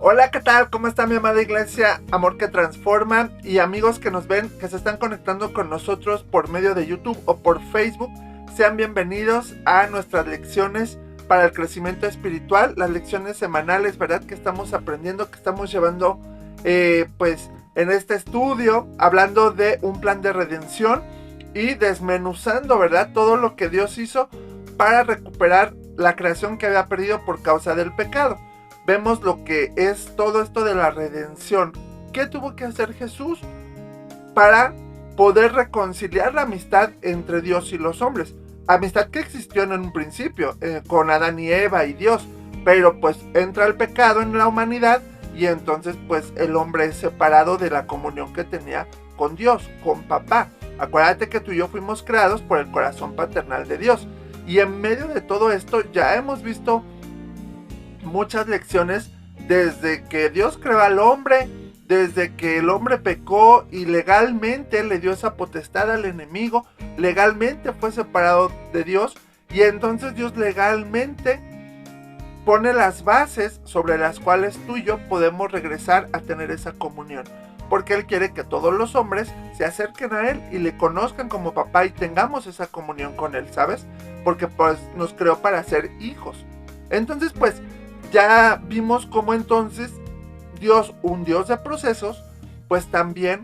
Hola, ¿qué tal? ¿Cómo está mi amada iglesia? Amor que transforma y amigos que nos ven, que se están conectando con nosotros por medio de YouTube o por Facebook. Sean bienvenidos a nuestras lecciones para el crecimiento espiritual, las lecciones semanales, ¿verdad? Que estamos aprendiendo, que estamos llevando pues en este estudio, hablando de un plan de redención y desmenuzando, ¿verdad? Todo lo que Dios hizo para recuperar la creación que había perdido por causa del pecado. Vemos lo que es todo esto de la redención. ¿Qué tuvo que hacer Jesús para poder reconciliar la amistad entre Dios y los hombres? Amistad que existió en un principio, con Adán y Eva y Dios, pero pues entra el pecado en la humanidad y entonces pues el hombre es separado de la comunión que tenía con Dios, con papá. Acuérdate que tú y yo fuimos creados por el corazón paternal de Dios. Y en medio de todo esto ya hemos visto muchas lecciones desde que Dios creó al hombre, desde que el hombre pecó y legalmente le dio esa potestad al enemigo, legalmente fue separado de Dios y entonces Dios legalmente pone las bases sobre las cuales tú y yo podemos regresar a tener esa comunión. Porque Él quiere que todos los hombres se acerquen a Él y le conozcan como papá y tengamos esa comunión con Él, ¿sabes? Porque pues nos creó para ser hijos. Entonces pues ya vimos cómo entonces Dios, un Dios de procesos, pues también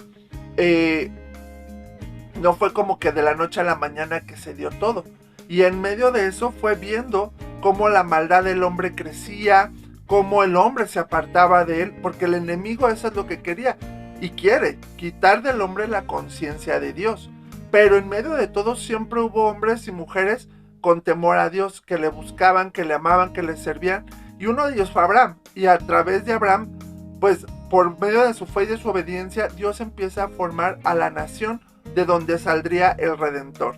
no fue como que de la noche a la mañana que se dio todo. Y en medio de eso fue viendo cómo la maldad del hombre crecía, cómo el hombre se apartaba de él, porque el enemigo eso es lo que quería y quiere, quitar del hombre la conciencia de Dios. Pero en medio de todo siempre hubo hombres y mujeres con temor a Dios, que le buscaban, que le amaban, que le servían. Y uno de ellos fue Abraham. Y a través de Abraham, pues por medio de su fe y de su obediencia, Dios empieza a formar a la nación de donde saldría el Redentor.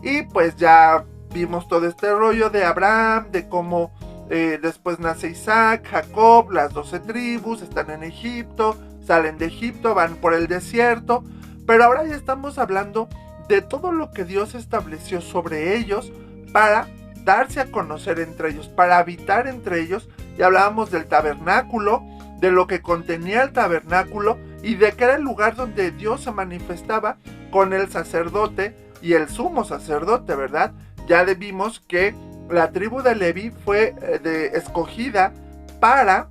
Y pues ya vimos todo este rollo de Abraham, de cómo después nace Isaac, Jacob, las 12 tribus, están en Egipto, salen de Egipto, van por el desierto. Pero ahora ya estamos hablando de todo lo que Dios estableció sobre ellos para darse a conocer entre ellos, para habitar entre ellos. Y hablábamos del tabernáculo, de lo que contenía el tabernáculo y de que era el lugar donde Dios se manifestaba con el sacerdote y el sumo sacerdote, ¿verdad? Ya vimos que la tribu de Leví fue escogida para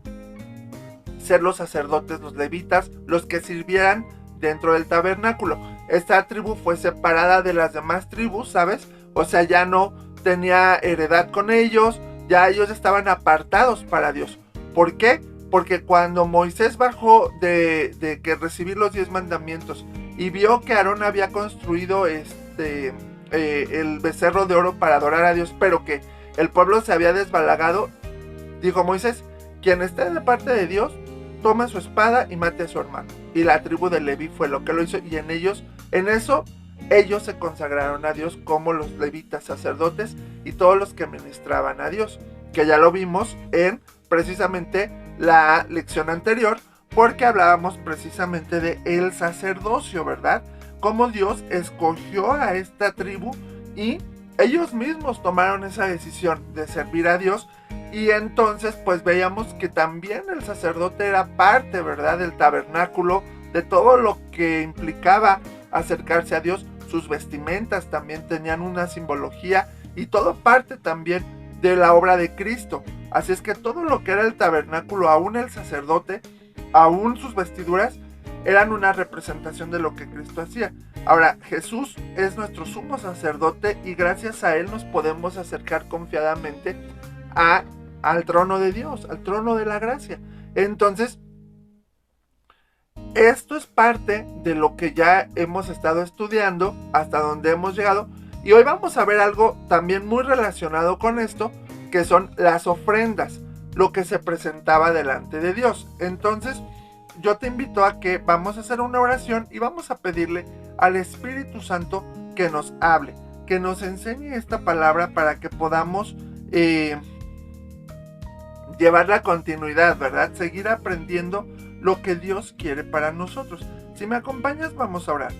ser los sacerdotes, los levitas, los que sirvieran dentro del tabernáculo. Esta tribu fue separada de las demás tribus, ¿sabes? O sea, ya no tenía heredad con ellos, ya ellos estaban apartados para Dios. ¿Por qué? Porque cuando Moisés bajó de que recibir los 10 mandamientos y vio que Aarón había construido el becerro de oro para adorar a Dios, pero que el pueblo se había desbalagado, dijo Moisés: quien esté de parte de Dios, tome su espada y mate a su hermano. Y la tribu de Leví fue lo que lo hizo, y en eso ellos se consagraron a Dios como los levitas sacerdotes y todos los que ministraban a Dios, que ya lo vimos en precisamente la lección anterior, porque hablábamos precisamente de el sacerdocio, ¿verdad? Cómo Dios escogió a esta tribu y ellos mismos tomaron esa decisión de servir a Dios. Y entonces pues veíamos que también el sacerdote era parte, ¿verdad?, del tabernáculo, de todo lo que implicaba acercarse a Dios. Sus vestimentas también tenían una simbología y todo parte también de la obra de Cristo. Así es que todo lo que era el tabernáculo, aún el sacerdote, aún sus vestiduras, eran una representación de lo que Cristo hacía. Ahora, Jesús es nuestro sumo sacerdote y gracias a Él nos podemos acercar confiadamente al trono de Dios, al trono de la gracia. Entonces, esto es parte de lo que ya hemos estado estudiando, hasta donde hemos llegado. Y hoy vamos a ver algo también muy relacionado con esto, que son las ofrendas, lo que se presentaba delante de Dios. Entonces, yo te invito a que vamos a hacer una oración y vamos a pedirle al Espíritu Santo que nos hable, que nos enseñe esta palabra para que podamos llevar la continuidad, ¿verdad? Seguir aprendiendo lo que Dios quiere para nosotros. Si me acompañas, vamos a orar.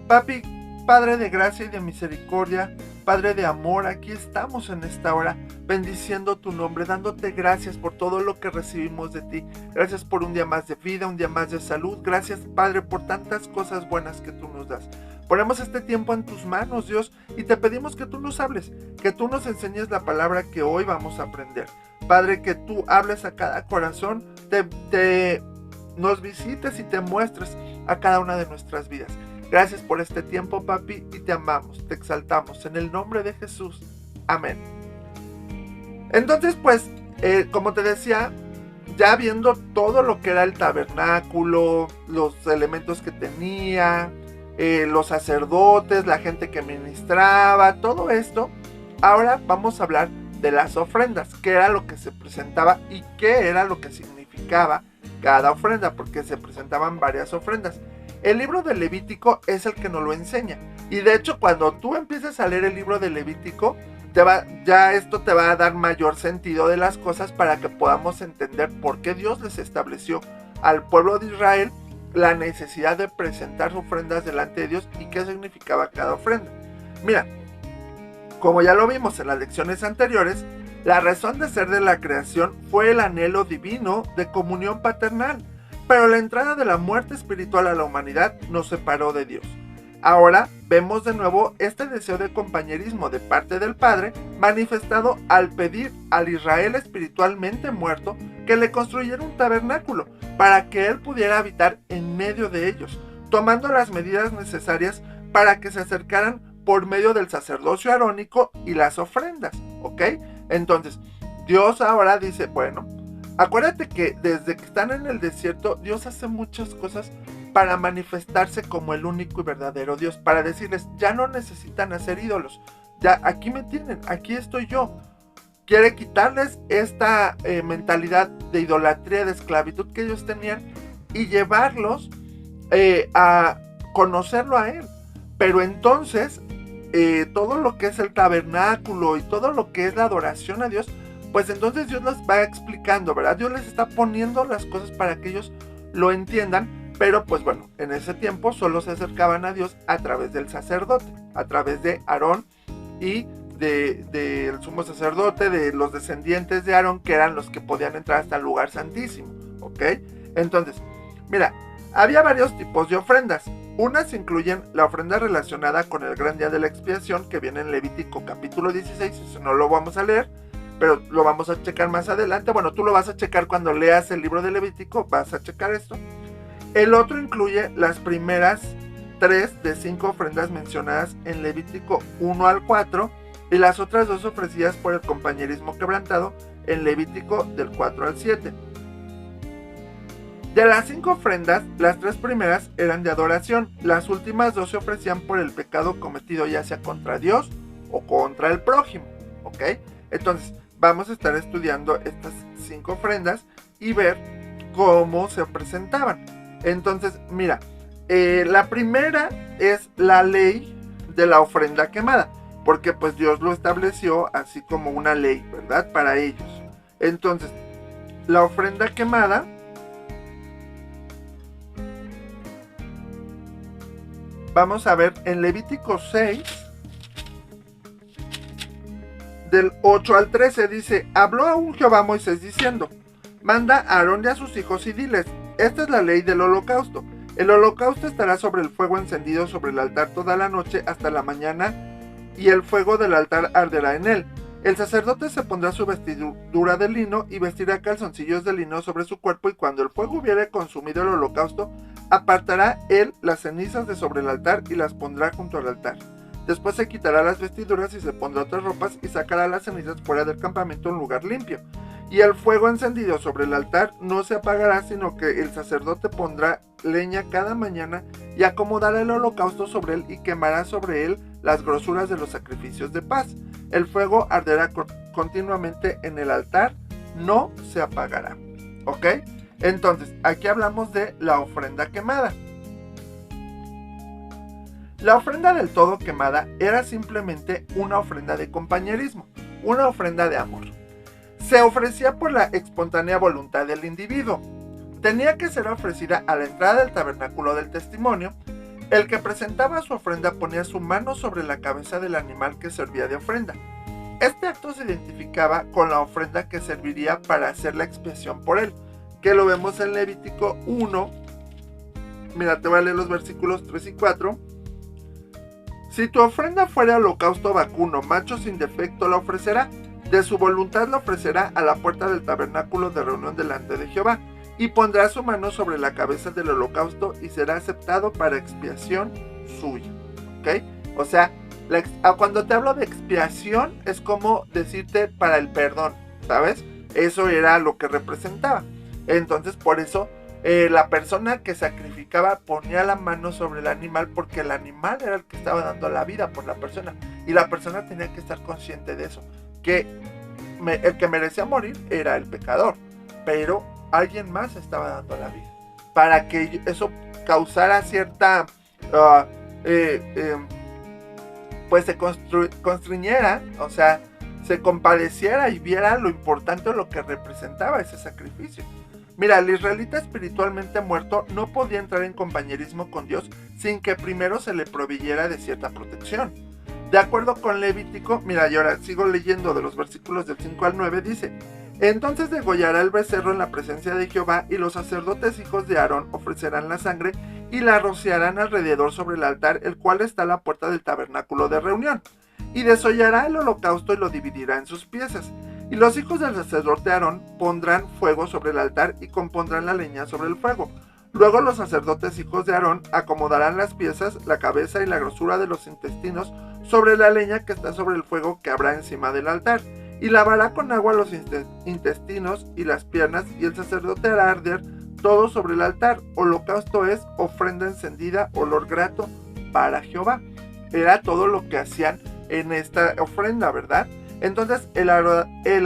Papi, Padre de gracia y de misericordia, Padre de amor, aquí estamos en esta hora, bendiciendo tu nombre, dándote gracias por todo lo que recibimos de ti. Gracias por un día más de vida, un día más de salud. Gracias, Padre, por tantas cosas buenas que tú nos das. Ponemos este tiempo en tus manos, Dios, y te pedimos que tú nos hables, que tú nos enseñes la palabra que hoy vamos a aprender. Padre, que tú hables a cada corazón, nos visites y te muestres a cada una de nuestras vidas. Gracias por este tiempo, papi, y te amamos, te exaltamos, en el nombre de Jesús. Amén. Entonces, pues, como te decía, ya viendo todo lo que era el tabernáculo, los elementos que tenía, los sacerdotes, la gente que ministraba, todo esto, ahora vamos a hablar de las ofrendas, qué era lo que se presentaba y qué era lo que significaba cada ofrenda, porque se presentaban varias ofrendas. El libro de Levítico es el que nos lo enseña, y de hecho cuando tú empieces a leer el libro de Levítico, esto te va a dar mayor sentido de las cosas para que podamos entender por qué Dios les estableció al pueblo de Israel la necesidad de presentar ofrendas delante de Dios y qué significaba cada ofrenda. Mira, como ya lo vimos en las lecciones anteriores, la razón de ser de la creación fue el anhelo divino de comunión paternal, pero la entrada de la muerte espiritual a la humanidad nos separó de Dios. Ahora vemos de nuevo este deseo de compañerismo de parte del Padre manifestado al pedir al Israel espiritualmente muerto que le construyera un tabernáculo para que él pudiera habitar en medio de ellos, tomando las medidas necesarias para que se acercaran por medio del sacerdocio arónico y las ofrendas, ¿ok? Entonces, Dios ahora dice, bueno, acuérdate que desde que están en el desierto, Dios hace muchas cosas para manifestarse como el único y verdadero Dios, para decirles, ya no necesitan hacer ídolos, ya aquí me tienen, aquí estoy yo. Quiere quitarles esta mentalidad de idolatría, de esclavitud que ellos tenían y llevarlos a conocerlo a Él. Pero entonces, todo lo que es el tabernáculo y todo lo que es la adoración a Dios, pues entonces Dios les va explicando, ¿verdad? Dios les está poniendo las cosas para que ellos lo entiendan, pero pues bueno, en ese tiempo solo se acercaban a Dios a través del sacerdote, a través de Aarón y del sumo sacerdote, de los descendientes de Aarón, que eran los que podían entrar hasta el lugar santísimo, ¿ok? Entonces, mira, había varios tipos de ofrendas. Unas incluyen la ofrenda relacionada con el gran día de la expiación, que viene en Levítico capítulo 16, eso no lo vamos a leer, pero lo vamos a checar más adelante. Bueno, tú lo vas a checar cuando leas el libro de Levítico, vas a checar esto. El otro incluye las primeras 3 de 5 ofrendas mencionadas en Levítico 1 al 4 y las otras 2 ofrecidas por el compañerismo quebrantado en Levítico del 4 al 7. De las 5 ofrendas, las 3 primeras eran de adoración, las últimas 2 se ofrecían por el pecado cometido ya sea contra Dios o contra el prójimo, ¿ok? Entonces, vamos a estar estudiando estas 5 ofrendas y ver cómo se presentaban. Entonces, mira, la primera es la ley de la ofrenda quemada, porque pues Dios lo estableció así como una ley, ¿verdad? Para ellos. Entonces, la ofrenda quemada vamos a ver en Levítico 6, del 8 al 13, dice, habló aún Jehová a Moisés diciendo, manda a Aarón y a sus hijos y diles, esta es la ley del holocausto. El holocausto estará sobre el fuego encendido sobre el altar toda la noche hasta la mañana, y el fuego del altar arderá en él. El sacerdote se pondrá su vestidura de lino y vestirá calzoncillos de lino sobre su cuerpo, y cuando el fuego hubiere consumido el holocausto, apartará él las cenizas de sobre el altar y las pondrá junto al altar. Después se quitará las vestiduras y se pondrá otras ropas y sacará las cenizas fuera del campamento en un lugar limpio. Y el fuego encendido sobre el altar no se apagará, sino que el sacerdote pondrá leña cada mañana y acomodará el holocausto sobre él y quemará sobre él las grosuras de los sacrificios de paz. El fuego arderá continuamente en el altar, no se apagará. ¿Ok? Entonces, aquí hablamos de la ofrenda quemada. La ofrenda del todo quemada era simplemente una ofrenda de compañerismo, una ofrenda de amor. Se ofrecía por la espontánea voluntad del individuo. Tenía que ser ofrecida a la entrada del tabernáculo del testimonio El que presentaba su ofrenda ponía su mano sobre la cabeza del animal que servía de ofrenda. Este acto se identificaba con la ofrenda que serviría para hacer la expiación por él, que lo vemos en Levítico 1. Mira, te voy a leer los versículos 3 y 4. Si tu ofrenda fuera holocausto vacuno, macho sin defecto la ofrecerá. De su voluntad la ofrecerá a la puerta del tabernáculo de reunión delante de Jehová, y pondrá su mano sobre la cabeza del holocausto y será aceptado para expiación suya. ¿Ok? O sea, cuando te hablo de expiación es como decirte para el perdón, ¿sabes? Eso era lo que representaba. Entonces, por eso la persona que sacrificaba ponía la mano sobre el animal, porque el animal era el que estaba dando la vida por la persona, y la persona tenía que estar consciente de eso, que el que merecía morir era el pecador, pero alguien más estaba dando la vida, para que eso causara cierta pues se constriñera, o sea, se compadeciera y viera lo importante o lo que representaba ese sacrificio. Mira, el israelita espiritualmente muerto no podía entrar en compañerismo con Dios sin que primero se le proveyera de cierta protección. De acuerdo con Levítico, mira, y ahora sigo leyendo de los versículos del 5 al 9, dice: entonces degollará el becerro en la presencia de Jehová, y los sacerdotes hijos de Aarón ofrecerán la sangre y la rociarán alrededor sobre el altar, el cual está a la puerta del tabernáculo de reunión, y desollará el holocausto y lo dividirá en sus piezas. Y los hijos del sacerdote Aarón pondrán fuego sobre el altar y compondrán la leña sobre el fuego. Luego los sacerdotes hijos de Aarón acomodarán las piezas, la cabeza y la grosura de los intestinos sobre la leña que está sobre el fuego que habrá encima del altar, y lavará con agua los intestinos y las piernas, y el sacerdote hará arder todo sobre el altar. Holocausto es ofrenda encendida, olor grato para Jehová. Era todo lo que hacían en esta ofrenda, ¿verdad? Entonces el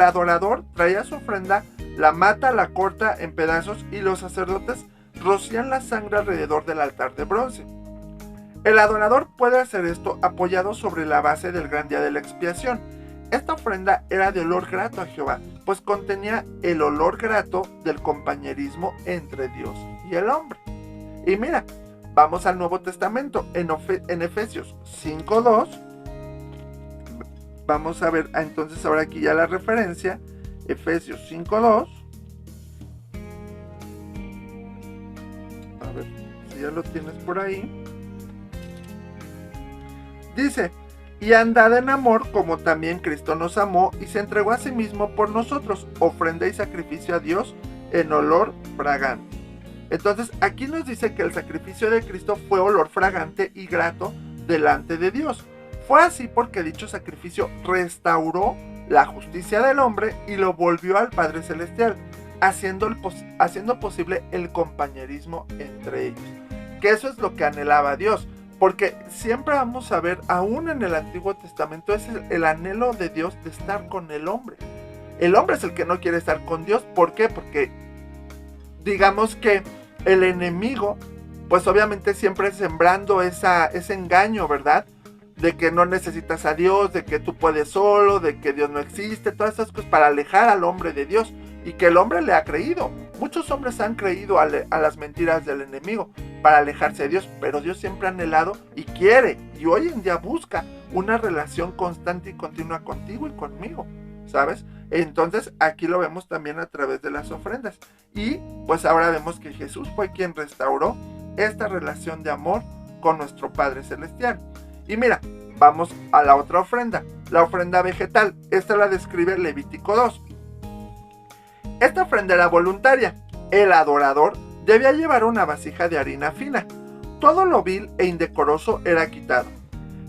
adorador traía su ofrenda, la mata, la corta en pedazos, y los sacerdotes rocían la sangre alrededor del altar de bronce. El adorador puede hacer esto apoyado sobre la base del gran día de la expiación. Esta ofrenda era de olor grato a Jehová, pues contenía el olor grato del compañerismo entre Dios y el hombre. Y mira, vamos al Nuevo Testamento, en Efesios 5:2. Vamos a ver entonces ahora aquí ya la referencia, Efesios 5:2. A ver si ya lo tienes por ahí. Dice: y andad en amor como también Cristo nos amó y se entregó a sí mismo por nosotros, ofrenda y sacrificio a Dios en olor fragante. Entonces aquí nos dice que el sacrificio de Cristo fue olor fragante y grato delante de Dios. Fue así porque dicho sacrificio restauró la justicia del hombre y lo volvió al Padre Celestial, haciendo posible el compañerismo entre ellos. Que eso es lo que anhelaba Dios. Porque siempre vamos a ver, aún en el Antiguo Testamento, es el anhelo de Dios de estar con el hombre. El hombre es el que no quiere estar con Dios. ¿Por qué? Porque digamos que el enemigo, pues obviamente siempre sembrando ese engaño, ¿verdad? De que no necesitas a Dios, de que tú puedes solo, de que Dios no existe, todas esas cosas para alejar al hombre de Dios. Y que el hombre le ha creído. Muchos hombres han creído a las mentiras del enemigo para alejarse de Dios, pero Dios siempre ha anhelado y quiere, y hoy en día busca una relación constante y continua contigo y conmigo, ¿sabes? Entonces aquí lo vemos también a través de las ofrendas, y pues ahora vemos que Jesús fue quien restauró esta relación de amor con nuestro Padre Celestial. Y mira, vamos a la otra ofrenda, la ofrenda vegetal. Esta la describe Levítico 2. Esta ofrenda era voluntaria. El adorador debía llevar una vasija de harina fina. Todo lo vil e indecoroso era quitado.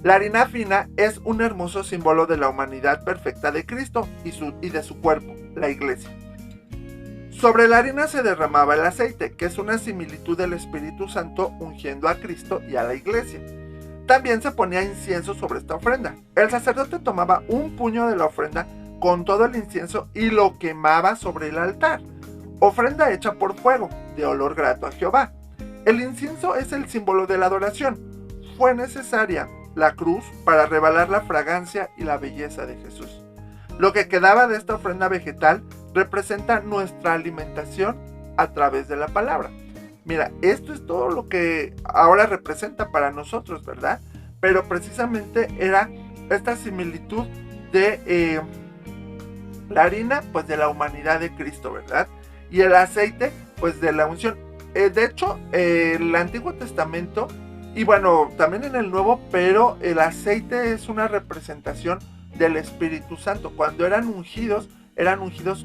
La harina fina es un hermoso símbolo de la humanidad perfecta de Cristo y de su cuerpo, la iglesia. Sobre la harina se derramaba el aceite, que es una similitud del Espíritu Santo ungiendo a Cristo y a la iglesia. También se ponía incienso sobre esta ofrenda. El sacerdote tomaba un puño de la ofrenda con todo el incienso y lo quemaba sobre el altar. Ofrenda hecha por fuego, de olor grato a Jehová. El incienso es el símbolo de la adoración. Fue necesaria la cruz para revelar la fragancia y la belleza de Jesús. Lo que quedaba de esta ofrenda vegetal representa nuestra alimentación a través de la palabra. Mira, esto es todo lo que ahora representa para nosotros, ¿verdad? Pero precisamente era esta similitud de la harina, pues de la humanidad de Cristo, ¿verdad? Y el aceite, pues de la unción. De hecho, el Antiguo Testamento, y bueno, también en el Nuevo, pero el aceite es una representación del Espíritu Santo. Cuando eran ungidos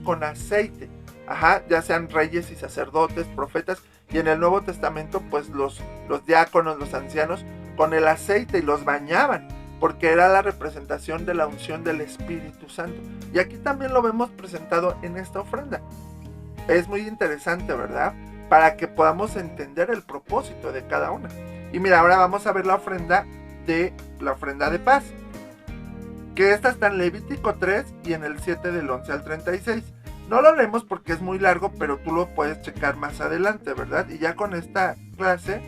con aceite. Ajá, ya sean reyes y sacerdotes, profetas, y en el Nuevo Testamento, pues los diáconos, los ancianos, con el aceite y los bañaban, porque era la representación de la unción del Espíritu Santo. Y aquí también lo vemos presentado en esta ofrenda. Es muy interesante, ¿verdad? Para que podamos entender el propósito de cada una. Y mira, ahora vamos a ver la ofrenda de paz, que esta está en Levítico 3 y en el 7 del 11 al 36. No lo leemos porque es muy largo, pero tú lo puedes checar más adelante, ¿verdad? Y ya con esta clase,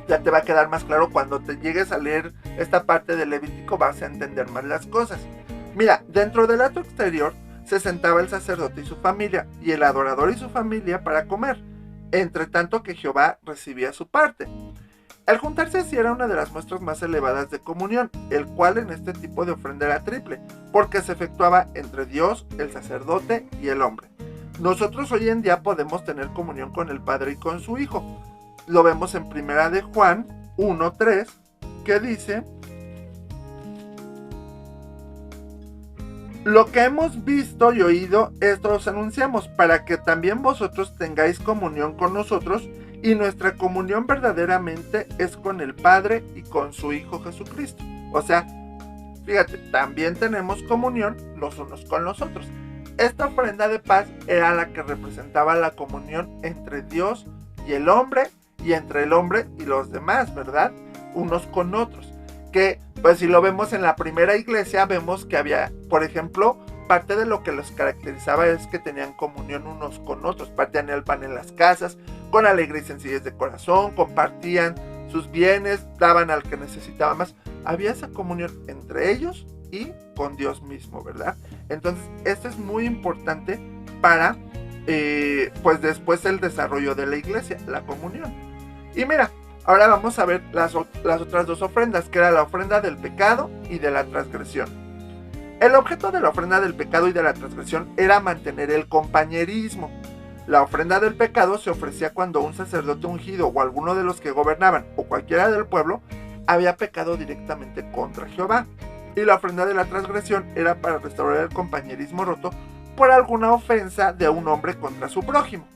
ya te va a quedar más claro. Cuando te llegues a leer esta parte de Levítico vas a entender más las cosas. Mira, dentro del atrio exterior se sentaba el sacerdote y su familia, y el adorador y su familia para comer, entre tanto que Jehová recibía su parte. Al juntarse así era una de las muestras más elevadas de comunión, el cual en este tipo de ofrenda era triple, porque se efectuaba entre Dios, el sacerdote y el hombre. Nosotros hoy en día podemos tener comunión con el Padre y con su Hijo. Lo vemos en Primera de Juan 1:3, que dice: lo que hemos visto y oído, esto os anunciamos, para que también vosotros tengáis comunión con nosotros, y nuestra comunión verdaderamente es con el Padre y con su Hijo Jesucristo. O sea, fíjate, también tenemos comunión los unos con los otros. Esta ofrenda de paz era la que representaba la comunión entre Dios y el hombre, y entre el hombre y los demás, ¿verdad? Unos con otros. Que, pues si lo vemos en la primera iglesia, vemos que había, por ejemplo, parte de lo que los caracterizaba es que tenían comunión unos con otros. Partían el pan en las casas, con alegría y sencillez de corazón, compartían sus bienes, daban al que necesitaba más. Había esa comunión entre ellos y con Dios mismo, ¿verdad? Entonces, esto es muy importante para, pues después el desarrollo de la iglesia, la comunión. Y mira, ahora vamos a ver las otras dos ofrendas, que era la ofrenda del pecado y de la transgresión. El objeto de la ofrenda del pecado y de la transgresión era mantener el compañerismo. La ofrenda del pecado se ofrecía cuando un sacerdote ungido o alguno de los que gobernaban o cualquiera del pueblo había pecado directamente contra Jehová. Y la ofrenda de la transgresión era para restaurar el compañerismo roto por alguna ofensa de un hombre contra su prójimo.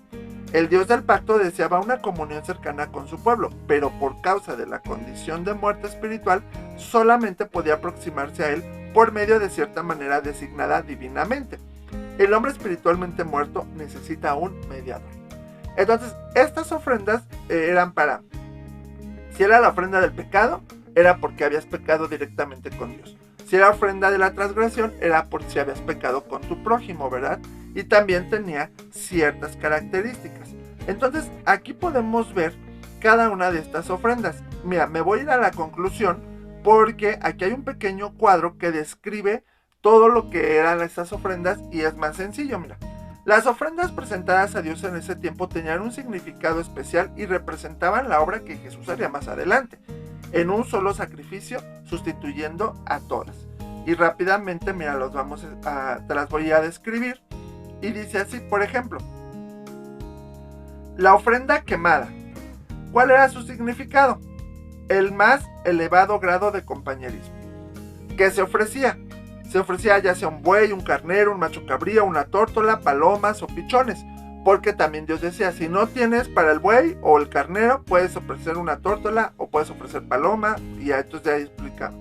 El Dios del pacto deseaba una comunión cercana con su pueblo, pero por causa de la condición de muerte espiritual, solamente podía aproximarse a él por medio de cierta manera designada divinamente. El hombre espiritualmente muerto necesita un mediador. Entonces, estas ofrendas eran para, si era la ofrenda del pecado, era porque habías pecado directamente con Dios. Si era ofrenda de la transgresión, era por si habías pecado con tu prójimo, ¿verdad? Y también tenía ciertas características. Entonces, aquí podemos ver cada una de estas ofrendas. Mira, me voy a ir a la conclusión porque aquí hay un pequeño cuadro que describe todo lo que eran estas ofrendas y es más sencillo. Mira, las ofrendas presentadas a Dios en ese tiempo tenían un significado especial y representaban la obra que Jesús haría más adelante, en un solo sacrificio, sustituyendo a todas. Y rápidamente, mira, te las voy a describir. Y dice así, por ejemplo, la ofrenda quemada. ¿Cuál era su significado? El más elevado grado de compañerismo. ¿Qué se ofrecía? Se ofrecía ya sea un buey, un carnero, un macho cabrío, una tórtola, palomas o pichones. Porque también Dios decía, si no tienes para el buey o el carnero, puedes ofrecer una tórtola o puedes ofrecer paloma. Y ya entonces ya explicaba.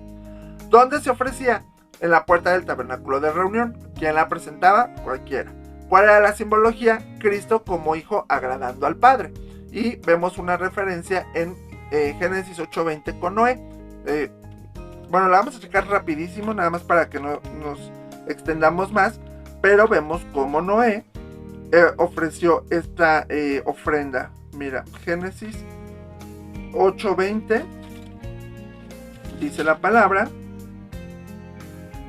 ¿Dónde se ofrecía? En la puerta del tabernáculo de reunión. ¿Quién la presentaba? Cualquiera. ¿Cuál era la simbología? Cristo como hijo agradando al Padre. Y vemos una referencia en Génesis 8:20 con Noé. Bueno, la vamos a checar rapidísimo, nada más para que no nos extendamos más. Pero vemos cómo Noé ofreció esta ofrenda. Mira, Génesis 8:20 dice la palabra: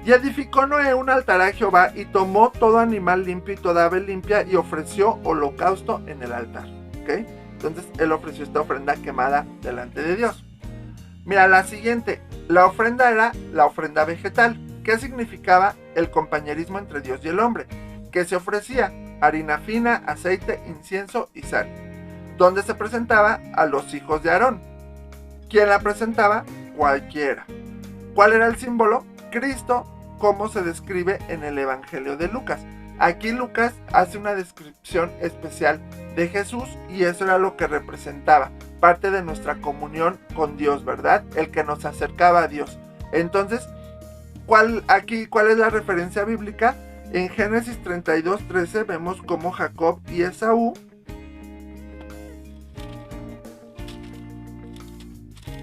Y edificó Noé un altar a Jehová y tomó todo animal limpio y toda ave limpia y ofreció holocausto en el altar. ¿Okay? Entonces él ofreció esta ofrenda quemada delante de Dios. Mira, la siguiente. La ofrenda era la ofrenda vegetal. ¿Qué significaba? El compañerismo entre Dios y el hombre. Que se ofrecía harina fina, aceite, incienso y sal. Donde se presentaba a los hijos de Aarón. ¿Quién la presentaba? Cualquiera. ¿Cuál era el símbolo? Cristo, como se describe en el Evangelio de Lucas. Aquí Lucas hace una descripción especial de Jesús y eso era lo que representaba, parte de nuestra comunión con Dios, ¿verdad? El que nos acercaba a Dios. Entonces, ¿cuál es la referencia bíblica? En Génesis 32:13 vemos cómo Jacob y Esaú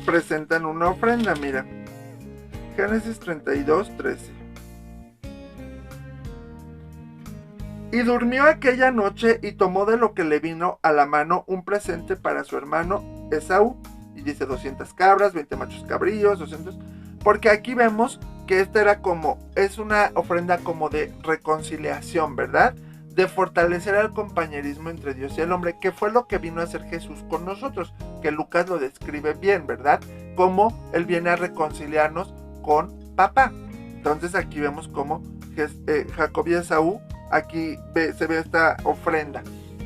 presentan una ofrenda, mira. Génesis 32:13. Y durmió aquella noche y tomó de lo que le vino a la mano un presente para su hermano Esaú. Y dice 200 cabras, 20 machos cabríos, 200... Porque aquí vemos que esta era es una ofrenda como de reconciliación, ¿verdad? De fortalecer el compañerismo entre Dios y el hombre, que fue lo que vino a hacer Jesús con nosotros, que Lucas lo describe bien, ¿verdad? Cómo Él viene a reconciliarnos con papá. Entonces aquí vemos cómo Jacob y Esaú, aquí se ve esta ofrenda,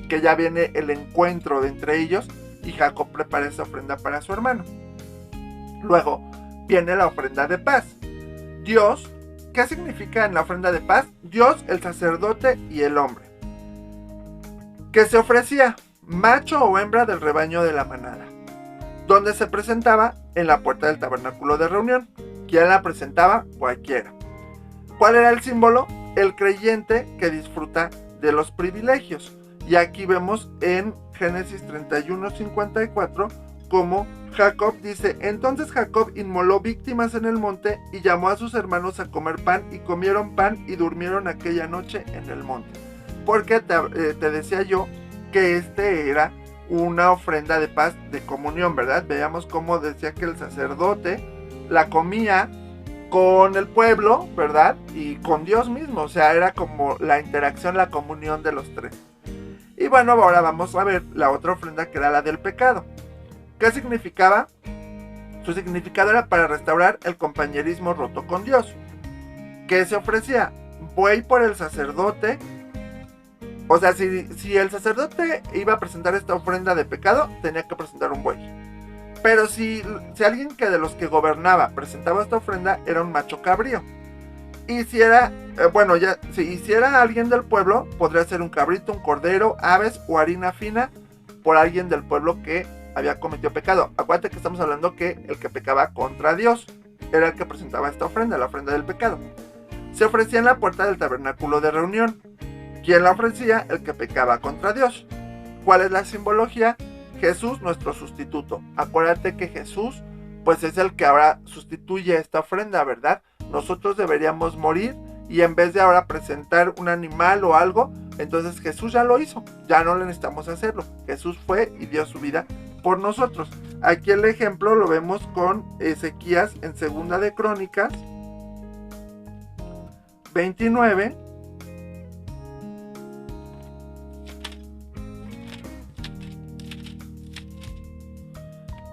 que ya viene el encuentro de entre ellos y Jacob prepara esa ofrenda para su hermano. Luego viene la ofrenda de paz. Dios, ¿qué significa en la ofrenda de paz? Dios, el sacerdote y el hombre. Que se ofrecía macho o hembra del rebaño de la manada. Donde se presentaba en la puerta del tabernáculo de reunión. ¿Quién la presentaba? Cualquiera. ¿Cuál era el símbolo? El creyente que disfruta de los privilegios. Y aquí vemos en Génesis 31:54 como Jacob dice: entonces Jacob inmoló víctimas en el monte y llamó a sus hermanos a comer pan, y comieron pan y durmieron aquella noche en el monte. Porque te decía yo que era una ofrenda de paz, de comunión, ¿verdad? Veamos cómo decía que el sacerdote la comía con el pueblo, ¿verdad? Y con Dios mismo, o sea, era como la interacción, la comunión de los tres. Y bueno, ahora vamos a ver la otra ofrenda, que era la del pecado. ¿Qué significaba? Su significado era para restaurar el compañerismo roto con Dios. ¿Qué se ofrecía? Buey por el sacerdote. O sea, si el sacerdote iba a presentar esta ofrenda de pecado, tenía que presentar un buey. Pero si alguien que de los que gobernaba presentaba esta ofrenda, era un macho cabrío. Y si era, si era alguien del pueblo, podría ser un cabrito, un cordero, aves o harina fina por alguien del pueblo que había cometido pecado. Acuérdate que estamos hablando que el que pecaba contra Dios era el que presentaba esta ofrenda, la ofrenda del pecado. Se ofrecía en la puerta del tabernáculo de reunión. ¿Quién la ofrecía? El que pecaba contra Dios. ¿Cuál es la simbología? Jesús, nuestro sustituto. Acuérdate que Jesús, pues es el que ahora sustituye esta ofrenda, ¿verdad? Nosotros deberíamos morir y en vez de ahora presentar un animal o algo, entonces Jesús ya lo hizo, ya no le necesitamos hacerlo. Jesús fue y dio su vida por nosotros. Aquí el ejemplo lo vemos con Ezequías en 2 de Crónicas 29.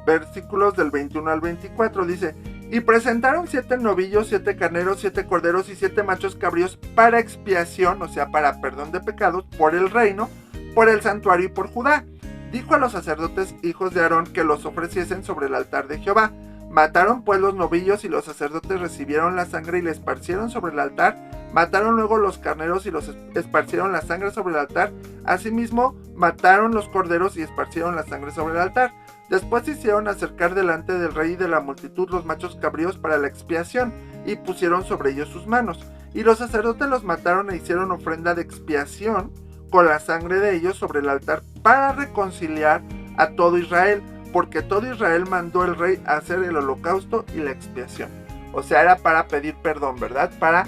Versículos del 21 al 24, dice: y presentaron 7 novillos, 7 carneros, 7 corderos y 7 machos cabríos para expiación, o sea, para perdón de pecados, por el reino, por el santuario y por Judá. Dijo a los sacerdotes hijos de Aarón que los ofreciesen sobre el altar de Jehová. Mataron pues los novillos y los sacerdotes recibieron la sangre y la esparcieron sobre el altar. Mataron luego los carneros y los esparcieron la sangre sobre el altar. Asimismo, mataron los corderos y esparcieron la sangre sobre el altar. Después se hicieron acercar delante del rey y de la multitud los machos cabríos para la expiación, y pusieron sobre ellos sus manos. Y los sacerdotes los mataron e hicieron ofrenda de expiación con la sangre de ellos sobre el altar para reconciliar a todo Israel, porque todo Israel mandó el rey a hacer el holocausto y la expiación. O sea, era para pedir perdón, ¿verdad? Para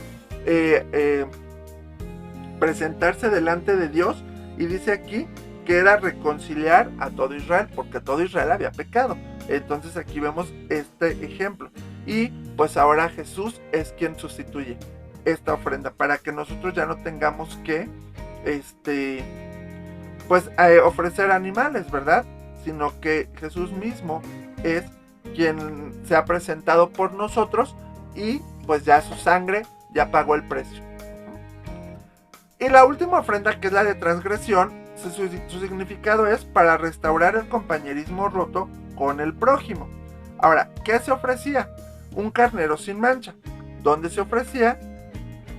presentarse delante de Dios, y dice aquí que era reconciliar a todo Israel, porque todo Israel había pecado. Entonces aquí vemos este ejemplo. Y pues ahora Jesús es quien sustituye esta ofrenda, para que nosotros ya no tengamos que ofrecer animales, ¿verdad? Sino que Jesús mismo es quien se ha presentado por nosotros y pues ya su sangre ya pagó el precio. Y la última ofrenda, que es la de transgresión, su significado es para restaurar el compañerismo roto con el prójimo. Ahora, ¿qué se ofrecía? Un carnero sin mancha. ¿Dónde se ofrecía?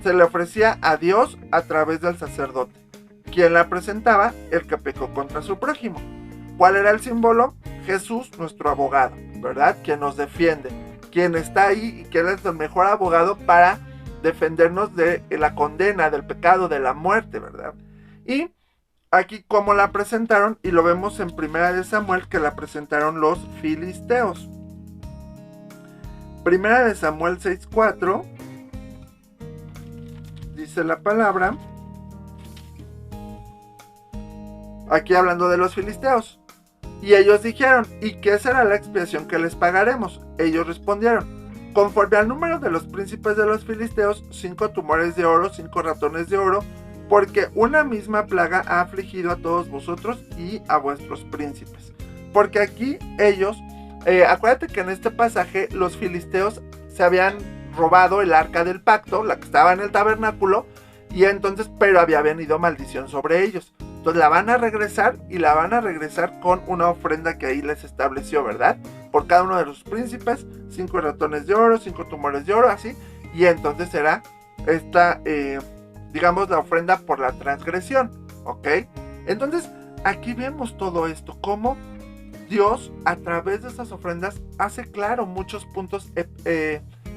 Se le ofrecía a Dios a través del sacerdote, quien la presentaba el que pecó contra su prójimo. ¿Cuál era el símbolo? Jesús, nuestro abogado, ¿verdad? Quien nos defiende, quien está ahí y quien es el mejor abogado para defendernos de la condena, del pecado, de la muerte, ¿verdad? Y aquí como la presentaron, y lo vemos en 1 Samuel, que la presentaron los filisteos. 1 Samuel 6:4 dice la palabra, aquí hablando de los filisteos: y ellos dijeron, ¿y qué será la expiación que les pagaremos? Ellos respondieron, conforme al número de los príncipes de los filisteos, 5 tumores de oro, 5 ratones de oro, porque una misma plaga ha afligido a todos vosotros y a vuestros príncipes. Porque aquí ellos, acuérdate que en este pasaje los filisteos se habían robado el arca del pacto, la que estaba en el tabernáculo, y entonces, pero había venido maldición sobre ellos. Entonces la van a regresar, y la van a regresar con una ofrenda que ahí les estableció, ¿verdad? Por cada uno de los príncipes, 5 ratones de oro, 5 tumores de oro, así. Y entonces será esta, digamos, la ofrenda por la transgresión, ¿ok? Entonces aquí vemos todo esto, cómo Dios a través de estas ofrendas hace claro muchos puntos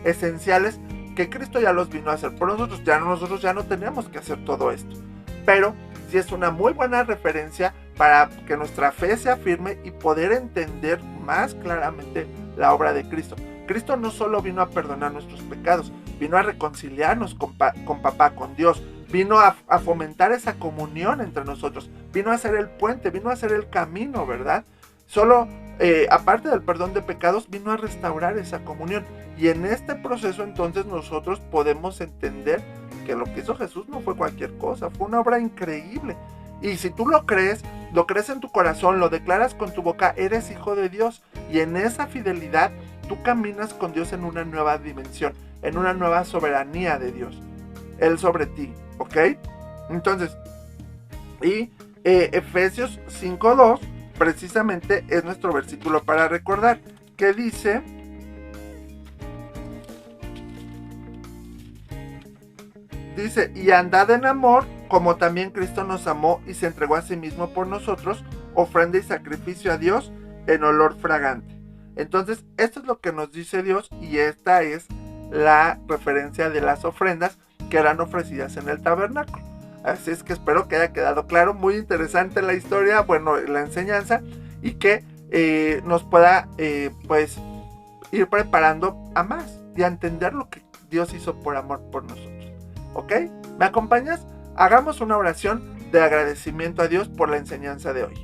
esenciales que Cristo ya los vino a hacer por nosotros. Nosotros ya no tenemos que hacer todo esto, pero sí es una muy buena referencia para que nuestra fe se afirme y poder entender más claramente la obra de Cristo. Cristo no solo vino a perdonar nuestros pecados, vino a reconciliarnos con papá, con Dios, vino a fomentar esa comunión entre nosotros, vino a hacer el puente, vino a hacer el camino, ¿verdad? Solo, aparte del perdón de pecados, vino a restaurar esa comunión. Y en este proceso entonces nosotros podemos entender que lo que hizo Jesús no fue cualquier cosa, fue una obra increíble. Y si tú lo crees en tu corazón, lo declaras con tu boca, eres hijo de Dios. Y en esa fidelidad tú caminas con Dios en una nueva dimensión, en una nueva soberanía de Dios, Él sobre ti, ¿ok? Entonces, y Efesios 5:2 precisamente es nuestro versículo para recordar, que dice: y andad en amor, como también Cristo nos amó y se entregó a sí mismo por nosotros, ofrenda y sacrificio a Dios en olor fragante. Entonces, esto es lo que nos dice Dios, y esta es la referencia de las ofrendas que eran ofrecidas en el tabernáculo. Así es que espero que haya quedado claro, muy interesante la historia, bueno, la enseñanza, y que nos pueda pues ir preparando a más y a entender lo que Dios hizo por amor por nosotros. ¿Ok? ¿Me acompañas? Hagamos una oración de agradecimiento a Dios por la enseñanza de hoy.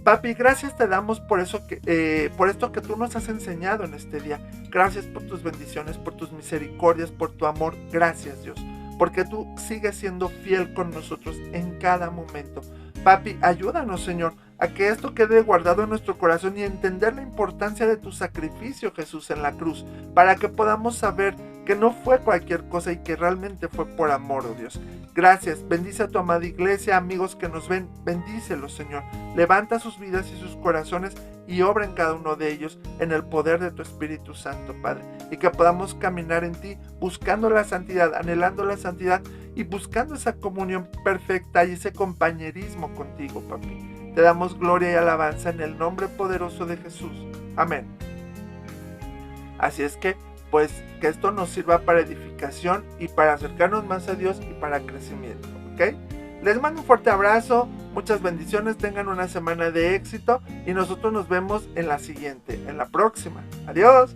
Papi, gracias te damos por esto que tú nos has enseñado en este día. Gracias por tus bendiciones, por tus misericordias, por tu amor. Gracias, Dios, porque tú sigues siendo fiel con nosotros en cada momento. Papi, ayúdanos, Señor, a que esto quede guardado en nuestro corazón y entender la importancia de tu sacrificio, Jesús, en la cruz, para que podamos saber que no fue cualquier cosa y que realmente fue por amor, oh Dios. Gracias, bendice a tu amada iglesia, amigos que nos ven, bendícelos, Señor. Levanta sus vidas y sus corazones y obra en cada uno de ellos en el poder de tu Espíritu Santo, Padre, y que podamos caminar en ti buscando la santidad, anhelando la santidad y buscando esa comunión perfecta y ese compañerismo contigo, papi. Te damos gloria y alabanza en el nombre poderoso de Jesús. Amén. Así es que, pues, que esto nos sirva para edificación y para acercarnos más a Dios y para crecimiento, ¿ok? Les mando un fuerte abrazo, muchas bendiciones, tengan una semana de éxito y nosotros nos vemos en la siguiente, en la próxima. Adiós.